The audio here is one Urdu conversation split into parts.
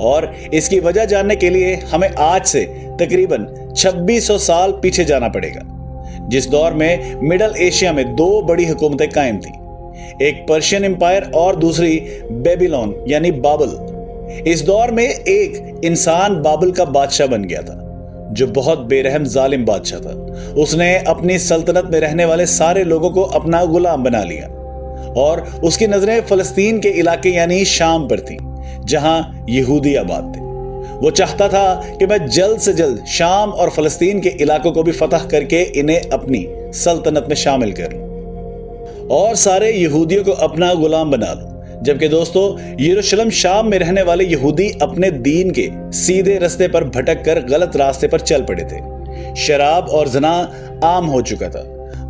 اور اس کی وجہ جاننے کے لیے ہمیں آج سے تقریباً 2600 سال پیچھے جانا پڑے گا، جس دور میں مڈل ایشیا میں 2 بڑی حکومتیں قائم تھیں، ایک پرشین امپائر اور دوسری بیبیلون یعنی بابل۔ اس دور میں ایک انسان بابل کا بادشاہ بن گیا تھا جو بہت بے رحم ظالم بادشاہ تھا۔ اس نے اپنی سلطنت میں رہنے والے سارے لوگوں کو اپنا غلام بنا لیا اور اس کی نظریں فلسطین کے علاقے یعنی شام پر تھیں جہاں یہودی آباد تھے۔ وہ چاہتا تھا کہ میں جلد سے جلد شام اور فلسطین کے علاقوں کو بھی فتح کر کے انہیں اپنی سلطنت میں شامل کر لوں اور سارے یہودیوں کو اپنا غلام بنا لوں۔ جبکہ دوستو، یروشلم شام میں رہنے والے یہودی اپنے دین کے سیدھے راستے پر بھٹک کر غلط راستے پر چل پڑے تھے۔ شراب اور زنا عام ہو چکا تھا۔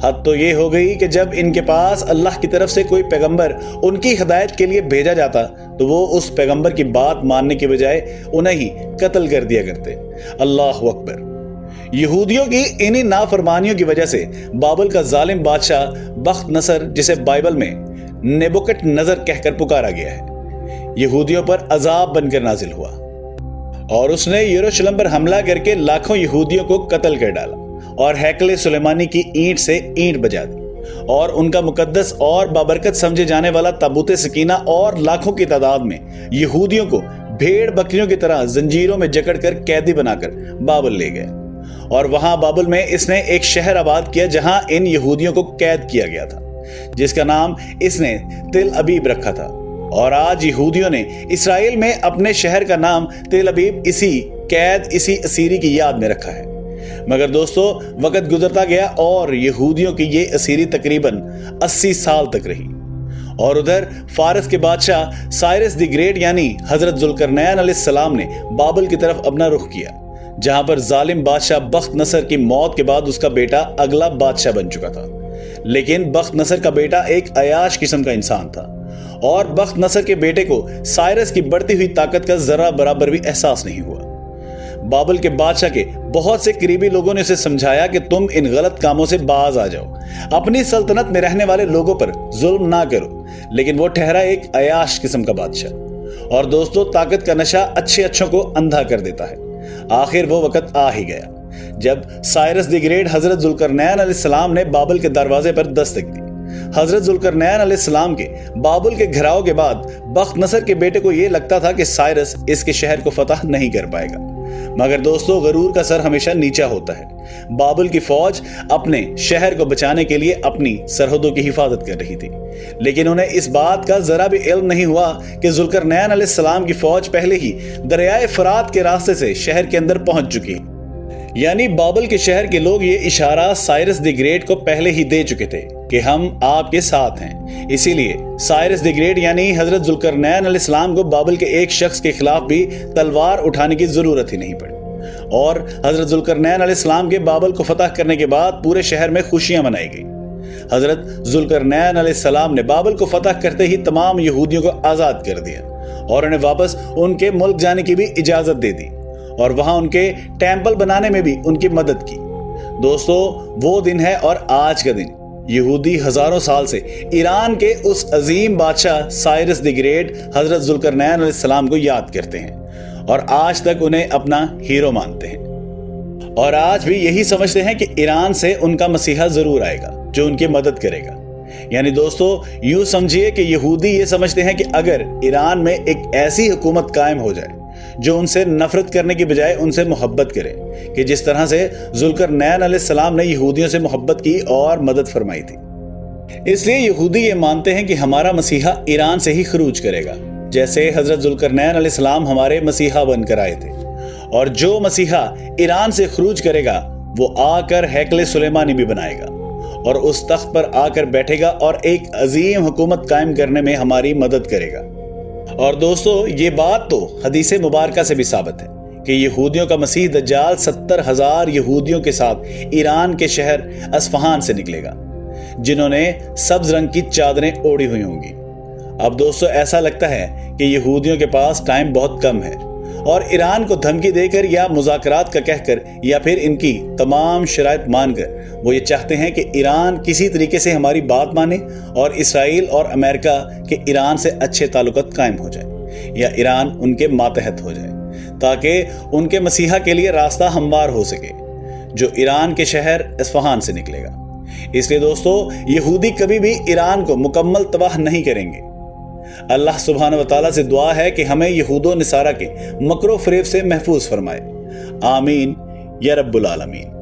حد تو یہ ہو گئی کہ جب ان کے پاس اللہ کی طرف سے کوئی پیغمبر ان کی ہدایت کے لیے بھیجا جاتا تو وہ اس پیغمبر کی بات ماننے کی بجائے انہیں ہی قتل کر دیا کرتے۔ اللہ اکبر۔ یہودیوں کی انہی نافرمانیوں کی وجہ سے بابل کا ظالم بادشاہ بخت نصر، جسے بائبل میں نیبوکٹ نظر کہہ کر پکارا گیا ہے، یہودیوں پر عذاب بن کر نازل ہوا اور اس نے یروشلم پر حملہ کر کے لاکھوں یہودیوں کو قتل کر ڈالا اور ہیکل سلیمانی کی اینٹ سے اینٹ بجا دی اور ان کا مقدس اور بابرکت سمجھے جانے والا تابوت سکینہ اور لاکھوں کی تعداد میں یہودیوں کو بھیڑ بکریوں کی طرح زنجیروں میں جکڑ کر قیدی بنا کر بابل لے گئے اور وہاں بابل میں اس نے ایک شہر آباد کیا جہاں ان یہودیوں کو قید کیا گیا تھا، جس کا نام اس نے تل ابیب رکھا تھا۔ اور آج یہودیوں نے اسرائیل میں اپنے شہر کا نام تل ابیب اسی قید، اسی اسیری کی یاد میں رکھا ہے۔ مگر دوستو، وقت گزرتا گیا اور یہودیوں کی یہ اسیری تقریباً 80 سال تک رہی، اور ادھر فارس کے بادشاہ سائرس دی گریٹ یعنی حضرت ذوالقرنین علیہ السلام نے بابل کی طرف اپنا رخ کیا، جہاں پر ظالم بادشاہ بخت نصر کی موت کے بعد اس کا بیٹا اگلا بادشاہ بن چکا تھا۔ لیکن بخت نصر کا بیٹا ایک عیاش قسم کا انسان تھا اور بخت نصر کے بیٹے کو سائرس کی بڑھتی ہوئی طاقت کا ذرہ برابر بھی احساس نہیں ہوا۔ بابل کے بادشاہ کے بہت سے قریبی لوگوں نے اسے سمجھایا کہ تم ان غلط کاموں سے باز آ جاؤ، اپنی سلطنت میں رہنے والے لوگوں پر ظلم نہ کرو، لیکن وہ ٹھہرا ایک عیاش قسم کا بادشاہ۔ اور دوستو، طاقت کا نشہ اچھوں کو اندھا کر دیتا ہے۔ آخر وہ وقت آ ہی گیا جب سائرس دی گریٹ حضرت ذوالقرنین علیہ السلام نے بابل کے دروازے پر دستک دی۔ حضرت ذوالقرنین علیہ السلام کے بابل کے گھراؤ کے بعد بخت نصر کے بیٹے کو یہ لگتا تھا کہ سائرس اس کے شہر کو فتح نہیں کر پائے گا، مگر دوستو، غرور کا سر ہمیشہ نیچا ہوتا ہے۔ بابل کی فوج اپنے شہر کو بچانے کے لیے اپنی سرحدوں کی حفاظت کر رہی تھی، لیکن انہیں اس بات کا ذرا بھی علم نہیں ہوا کہ ذوالقرنین علیہ السلام کی فوج پہلے ہی دریائے فرات کے راستے سے شہر کے اندر پہنچ چکی، یعنی بابل کے شہر کے لوگ یہ اشارہ سائرس دی گریٹ کو پہلے ہی دے چکے تھے کہ ہم آپ کے ساتھ ہیں۔ اسی لیے سائرس دی گریٹ یعنی حضرت ذوالقرنین علیہ السلام کو بابل کے ایک شخص کے خلاف بھی تلوار اٹھانے کی ضرورت ہی نہیں پڑی، اور حضرت ذوالقرنین علیہ السلام کے بابل کو فتح کرنے کے بعد پورے شہر میں خوشیاں منائی گئیں۔ حضرت ذوالقرنین علیہ السلام نے بابل کو فتح کرتے ہی تمام یہودیوں کو آزاد کر دیا اور انہیں واپس ان کے ملک جانے کی بھی اجازت دے دی، اور وہاں ان کے ٹیمپل بنانے میں بھی ان کی مدد کی۔ دوستو، وہ دن ہے اور آج کا دن یہودی ہزاروں سال سے ایران کے اس عظیم بادشاہ سائرس دی گریٹ حضرت ذوالقرنین علیہ السلام کو یاد کرتے ہیں اور آج تک انہیں اپنا ہیرو مانتے ہیں، اور آج بھی یہی سمجھتے ہیں کہ ایران سے ان کا مسیحا ضرور آئے گا جو ان کی مدد کرے گا۔ یعنی دوستو، یوں سمجھیے کہ یہودی یہ سمجھتے ہیں کہ اگر ایران میں ایک ایسی حکومت قائم ہو جائے جو ان سے نفرت کرنے کی بجائے ان سے محبت کرے، کہ جس طرح سے ذوالقرنین علیہ السلام نے یہودیوں سے محبت کی اور مدد فرمائی تھی، اس لیے یہودی یہ مانتے ہیں کہ ہمارا مسیحا ایران سے ہی خروج کرے گا، جیسے حضرت ذوالقرنین علیہ السلام ہمارے مسیحا بن کر آئے تھے، اور جو مسیحا ایران سے خروج کرے گا وہ آ کر ہیکل سلیمانی بھی بنائے گا اور اس تخت پر آ کر بیٹھے گا اور ایک عظیم حکومت قائم کرنے میں ہماری مدد کرے گا۔ اور دوستو، یہ بات تو حدیث مبارکہ سے بھی ثابت ہے کہ یہودیوں کا مسیح دجال 70,000 یہودیوں کے ساتھ ایران کے شہر اصفہان سے نکلے گا، جنہوں نے سبز رنگ کی چادریں اوڑھی ہوئی ہوں گی۔ اب دوستو، ایسا لگتا ہے کہ یہودیوں کے پاس ٹائم بہت کم ہے اور ایران کو دھمکی دے کر یا مذاکرات کا کہہ کر یا پھر ان کی تمام شرائط مان کر وہ یہ چاہتے ہیں کہ ایران کسی طریقے سے ہماری بات مانے اور اسرائیل اور امریکہ کے ایران سے اچھے تعلقات قائم ہو جائیں۔ یا ایران ان کے ماتحت ہو جائے تاکہ ان کے مسیحا کے لیے راستہ ہموار ہو سکے جو ایران کے شہر اصفہان سے نکلے گا۔ اس لیے دوستو، یہودی کبھی بھی ایران کو مکمل تباہ نہیں کریں گے۔ اللہ سبحانہ و تعالیٰ سے دعا ہے کہ ہمیں یہود و نصارہ کے مکر و فریب سے محفوظ فرمائے۔ آمین یا رب العالمین۔